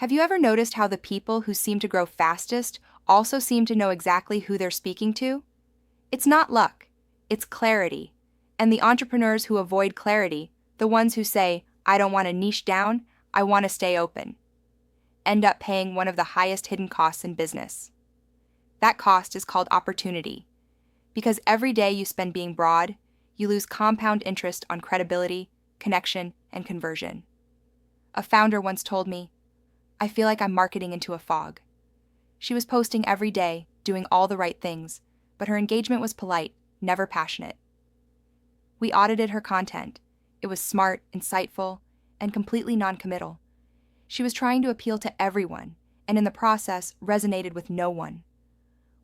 Have you ever noticed how the people who seem to grow fastest also seem to know exactly who they're speaking to? It's not luck, it's clarity. And the entrepreneurs who avoid clarity, the ones who say, I don't want to niche down, I want to stay open, end up paying one of the highest hidden costs in business. That cost is called opportunity. Because every day you spend being broad, you lose compound interest on credibility, connection, and conversion. A founder once told me, I feel like I'm marketing into a fog. She was posting every day, doing all the right things, but her engagement was polite, never passionate. We audited her content. It was smart, insightful, and completely non-committal. She was trying to appeal to everyone, and in the process resonated with no one.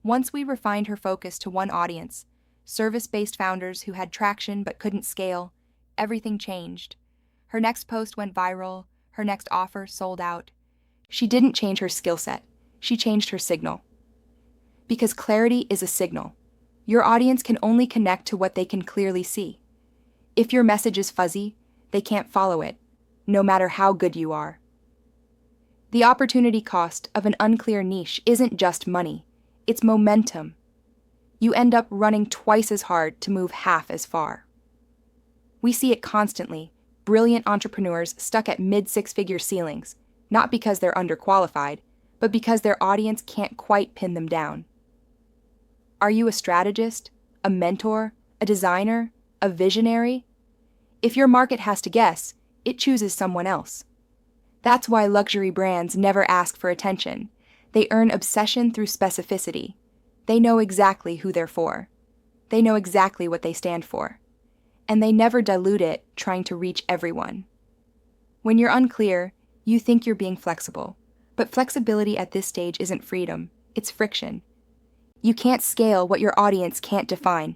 Once we refined her focus to one audience, service-based founders who had traction but couldn't scale, everything changed. Her next post went viral, her next offer sold out. She didn't change her skill set, she changed her signal. Because clarity is a signal. Your audience can only connect to what they can clearly see. If your message is fuzzy, they can't follow it, no matter how good you are. The opportunity cost of an unclear niche isn't just money, it's momentum. You end up running twice as hard to move half as far. We see it constantly, brilliant entrepreneurs stuck at mid-six-figure ceilings, not because they're underqualified, but because their audience can't quite pin them down. Are you a strategist, a mentor, a designer, a visionary? If your market has to guess, it chooses someone else. That's why luxury brands never ask for attention. They earn obsession through specificity. They know exactly who they're for. They know exactly what they stand for. And they never dilute it trying to reach everyone. When you're unclear, you think you're being flexible. But flexibility at this stage isn't freedom, it's friction. You can't scale what your audience can't define.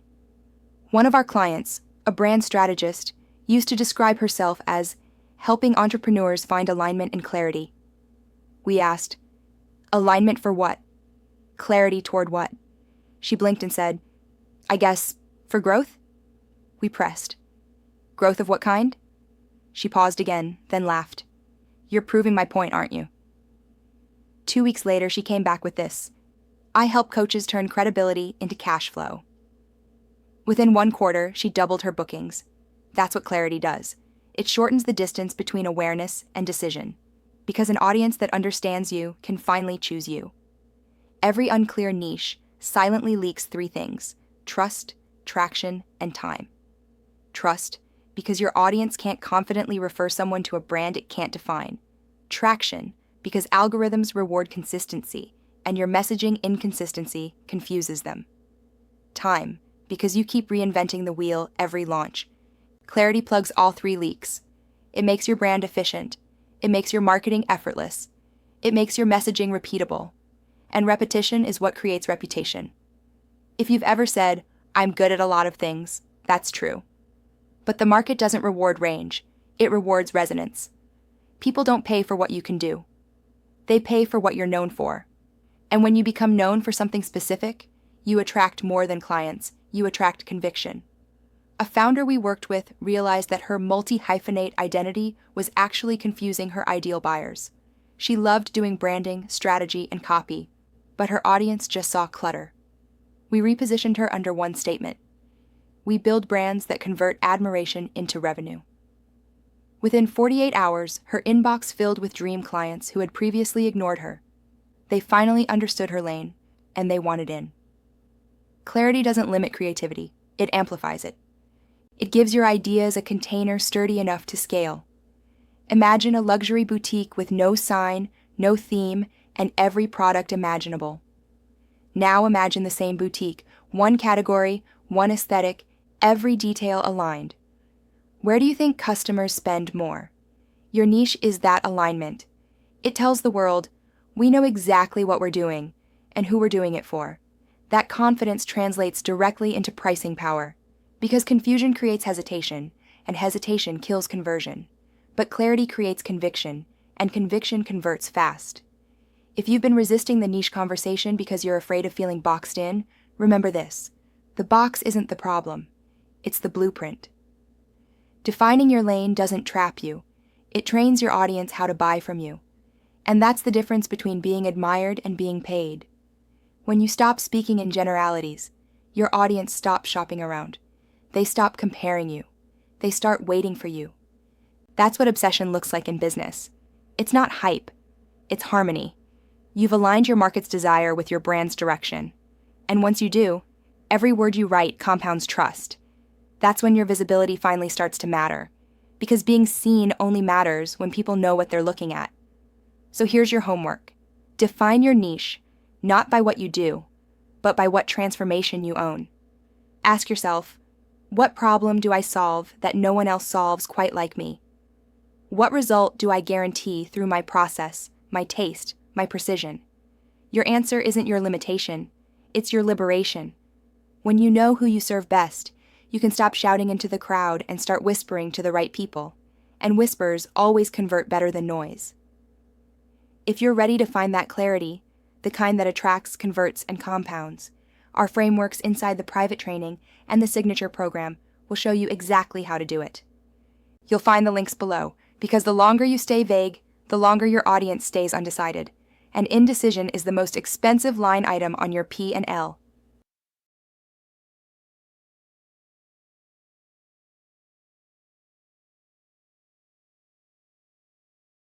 One of our clients, a brand strategist, used to describe herself as helping entrepreneurs find alignment and clarity. We asked, alignment for what? Clarity toward what? She blinked and said, I guess, for growth? We pressed. Growth of what kind? She paused again, then laughed. You're proving my point, aren't you? 2 weeks later, she came back with this. I help coaches turn credibility into cash flow. Within 1 quarter, she doubled her bookings. That's what clarity does. It shortens the distance between awareness and decision, because an audience that understands you can finally choose you. Every unclear niche silently leaks 3 things: trust, traction, and time. Trust, because your audience can't confidently refer someone to a brand it can't define. Traction, because algorithms reward consistency, and your messaging inconsistency confuses them. Time, because you keep reinventing the wheel every launch. Clarity plugs all 3 leaks. It makes your brand efficient. It makes your marketing effortless. It makes your messaging repeatable. And repetition is what creates reputation. If you've ever said, I'm good at a lot of things, that's true. But the market doesn't reward range. It rewards resonance. People don't pay for what you can do. They pay for what you're known for. And when you become known for something specific, you attract more than clients. You attract conviction. A founder we worked with realized that her multi-hyphenate identity was actually confusing her ideal buyers. She loved doing branding, strategy, and copy, but her audience just saw clutter. We repositioned her under one statement. We build brands that convert admiration into revenue. Within 48 hours, her inbox filled with dream clients who had previously ignored her. They finally understood her lane, and they wanted in. Clarity doesn't limit creativity, it amplifies it. It gives your ideas a container sturdy enough to scale. Imagine a luxury boutique with no sign, no theme, and every product imaginable. Now imagine the same boutique, one category, one aesthetic, every detail aligned. Where do you think customers spend more? Your niche is that alignment. It tells the world, we know exactly what we're doing and who we're doing it for. That confidence translates directly into pricing power. Because confusion creates hesitation, and hesitation kills conversion. But clarity creates conviction, and conviction converts fast. If you've been resisting the niche conversation because you're afraid of feeling boxed in, remember this. The box isn't the problem. It's the blueprint. Defining your lane doesn't trap you. It trains your audience how to buy from you. And that's the difference between being admired and being paid. When you stop speaking in generalities, your audience stops shopping around. They stop comparing you. They start waiting for you. That's what obsession looks like in business. It's not hype. It's harmony. You've aligned your market's desire with your brand's direction. And once you do, every word you write compounds trust. That's when your visibility finally starts to matter. Because being seen only matters when people know what they're looking at. So here's your homework. Define your niche, not by what you do, but by what transformation you own. Ask yourself, what problem do I solve that no one else solves quite like me? What result do I guarantee through my process, my taste, my precision? Your answer isn't your limitation, it's your liberation. When you know who you serve best, you can stop shouting into the crowd and start whispering to the right people. And whispers always convert better than noise. If you're ready to find that clarity, the kind that attracts, converts, and compounds, our frameworks inside the private training and the signature program will show you exactly how to do it. You'll find the links below, because the longer you stay vague, the longer your audience stays undecided. And indecision is the most expensive line item on your P&L.